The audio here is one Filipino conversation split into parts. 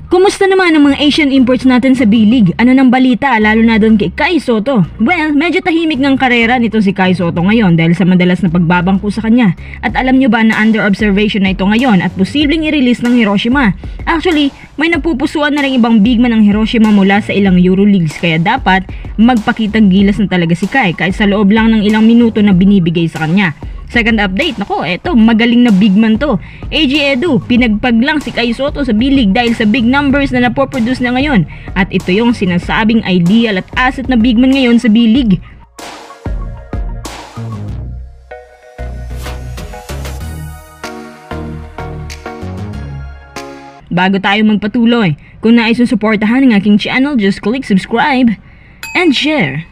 Kumusta naman ang mga Asian imports natin sa B-League? Ano nang balita lalo na doon kay Kai Sotto? Well, medyo tahimik ng karera nito si Kai Sotto ngayon dahil sa madalas na pagbabangko sa kanya. At alam nyo ba na under observation na ito ngayon at posibleng i-release ng Hiroshima? Actually, may napupusuan na rin ibang bigman ng Hiroshima mula sa ilang Euroleagues kaya dapat magpakitang gilas na talaga si Kai kahit sa loob lang ng ilang minuto na binibigay sa kanya. Second update, nako, eto, magaling na bigman to. AG Edu, pinagpag lang si Kai Sotto sa B-League dahil sa big numbers na napoproduce na ngayon. At ito yung sinasabing ideal at asset na bigman ngayon sa B-League. Bago tayo magpatuloy, kung nais mong suportahan ang aking channel, just click subscribe and share.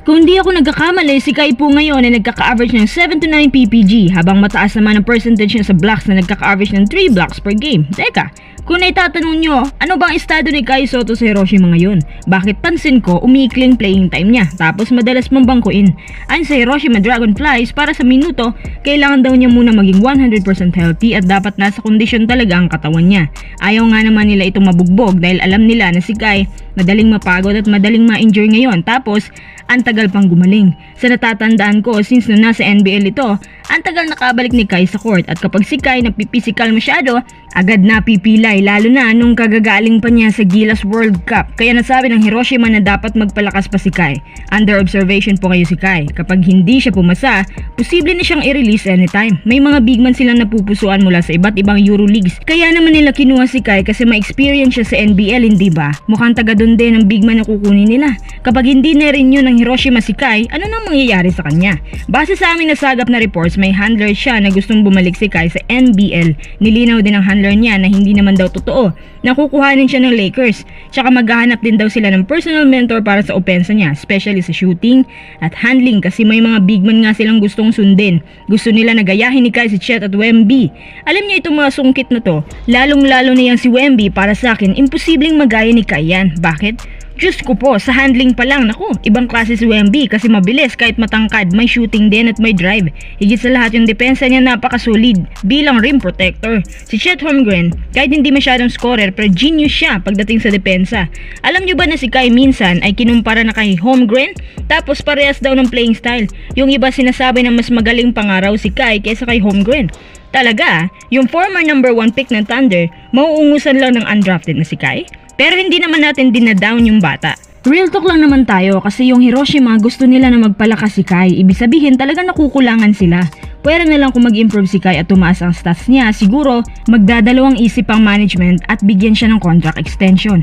Kung di ako nagkakamali, si Kai po ngayon ay nagkaka-average ng 7 to 9 PPG habang mataas naman ang percentage niya sa blocks na nagkaka-average ng 3 blocks per game. Teka, kung naitatanong nyo, ano bang estado ni Kai Sotto sa Hiroshima ngayon? Bakit pansin ko umiikling playing time niya tapos madalas mambangkuin? Ayon sa Hiroshima Dragonflies, para sa minuto, kailangan daw niya muna maging 100% healthy at dapat nasa kondisyon talaga ang katawan niya. Ayaw nga naman nila itong mabugbog dahil alam nila na si Kai madaling mapagod at madaling ma-injure ngayon tapos ang tagal pang gumaling. Sa natatandaan ko, since nung nasa NBL ito, ang tagal nakabalik ni Kai sa court at kapag si Kai napipisikal masyado, agad napipilay lalo na nung kagagaling pa niya sa Gilas World Cup. Kaya nasabi ng Hiroshima na dapat magpalakas pa si Kai. Under observation po kayo si Kai. Kapag hindi siya pumasa, posible na siyang i-release anytime. May mga bigman silang napupusuan mula sa iba't ibang Euroleagues. Kaya naman nila kinuha si Kai kasi may experience siya sa NBL, hindi ba? Mukhang taga doon din ang bigman na kukunin nila. Kapag hindi na rin yun ng Hiroshima si Kai, ano nang mangyayari sa kanya? Base sa aming nasagap na reports, may handler siya na gustong bumalik si Kai sa NBL. Nilinaw din ng handler niya na hindi naman daw totoo. Nakukuhanin siya ng Lakers. Tsaka maghahanap din daw sila ng personal mentor para sa opensa niya, especially sa shooting at handling kasi may mga bigman nga silang gustong sundin. Gusto nila na gayahin ni Kai si Chet at Wemby. Alam niyo itong mga sungkit na to, lalong-lalo na yan si Wemby, para sa akin, imposibleng magaya ni Kai yan. Bakit? Diyos ko po, sa handling pa lang, naku, ibang klase si Wemby kasi mabilis kahit matangkad, may shooting din at may drive. Higit sa lahat yung depensa niya napakasolid bilang rim protector. Si Chet Holmgren, kahit hindi masyadong scorer pero genius siya pagdating sa depensa. Alam nyo ba na si Kai minsan ay kinumpara na kay Holmgren? Tapos parehas daw ng playing style. Yung iba sinasabi na mas magaling pangaraw si Kai kaysa kay Holmgren. Talaga, yung former number 1 pick ng Thunder, mauungusan lang ng undrafted na si Kai? Pero hindi naman natin dinadown yung bata. Real talk lang naman tayo kasi yung Hiroshima gusto nila na magpalakas si Kai. Ibig sabihin talaga nakukulangan sila. Pwede na lang kung mag-improve si Kai at tumaas ang stats niya, siguro magdadalawang isip ang management at bigyan siya ng contract extension.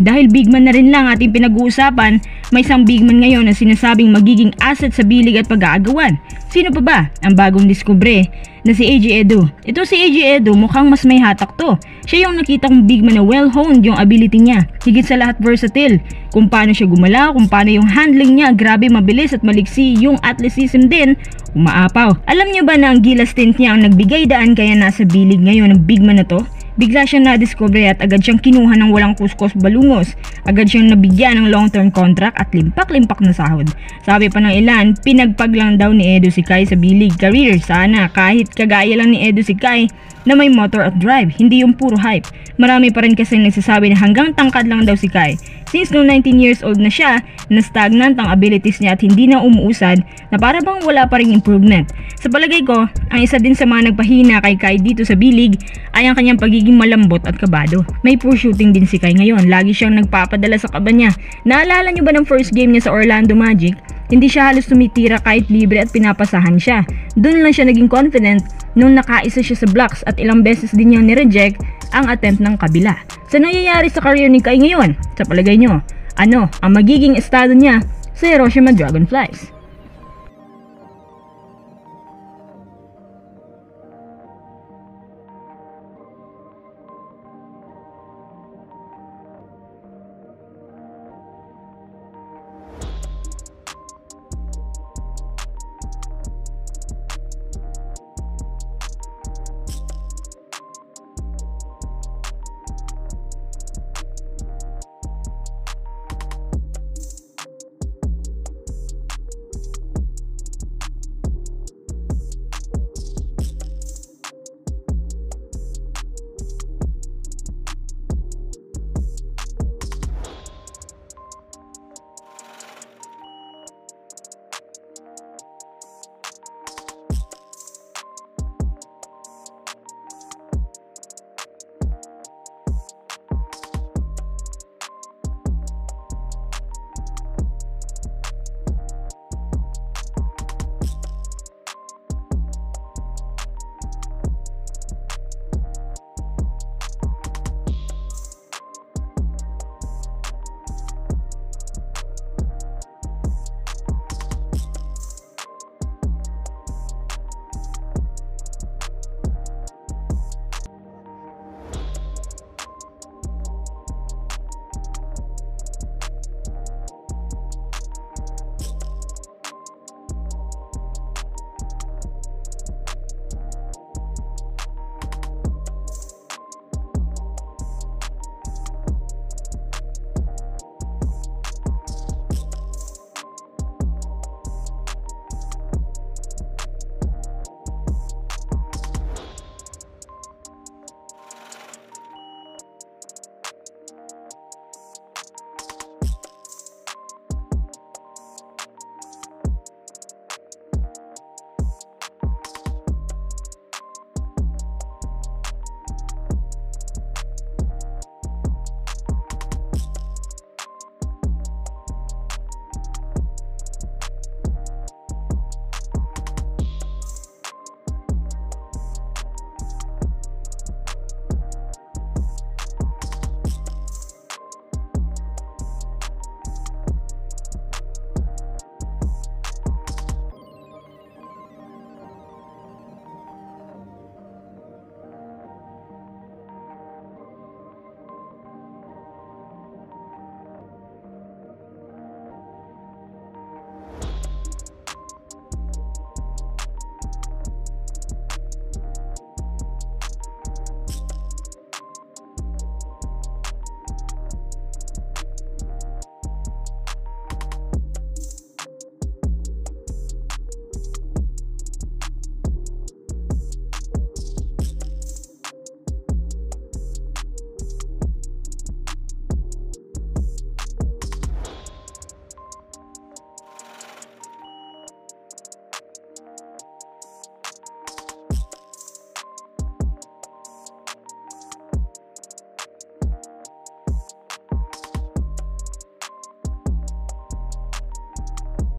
Dahil bigman na rin lang ating pinag-uusapan, may isang bigman ngayon na sinasabing magiging asset sa B-League at pag-aagawan. Sino pa ba? Ang bagong diskubre na si AG Edu. Ito si AG Edu, mukhang mas may hatak to. Siya yung nakita kong bigman na well-honed yung ability niya. Higit sa lahat versatile. Kung paano siya gumalaw, kung paano yung handling niya, grabe mabilis at maliksi, yung athleticism din, umaapaw. Alam niyo ba na ang Gilas stint niya ang nagbigay daan kaya nasa B-League ngayon ang bigman na to? Bigla siyang na-discover at agad siyang kinuha ng walang kuskus balungos. Agad siyang nabigyan ng long-term contract at limpak-limpak na sahod. Sabi pa ng ilan, pinagpag lang daw ni Edu si Kai sa B-League career. Sana kahit kagaya lang ni Edu si Kai na may motor at drive, hindi yung puro hype. Marami pa rin kasi nagsasabi na hanggang tangkad lang daw si Kai. Since noong 19 years old na siya, na stagnant ang abilities niya at hindi na umuusad, na para bang wala pa ring improvement. Sa palagay ko, ang isa din sa mga nagpahina kay Kai dito sa B-League ay ang kanyang pagiging malambot at kabado. May poor shooting din si Kai ngayon, lagi siyang nagpapadala sa kaba niya. Naalala niyo ba ng first game niya sa Orlando Magic? Hindi siya halos tumitira kahit libre at pinapasahan siya. Doon lang siya naging confident nung nakaisa siya sa blocks at ilang beses din niyang nireject ang attempt ng kabila. Sa nangyayari sa career ni Kai ngayon, sa palagay nyo, ano ang magiging estado niya sa Hiroshima Dragonflies?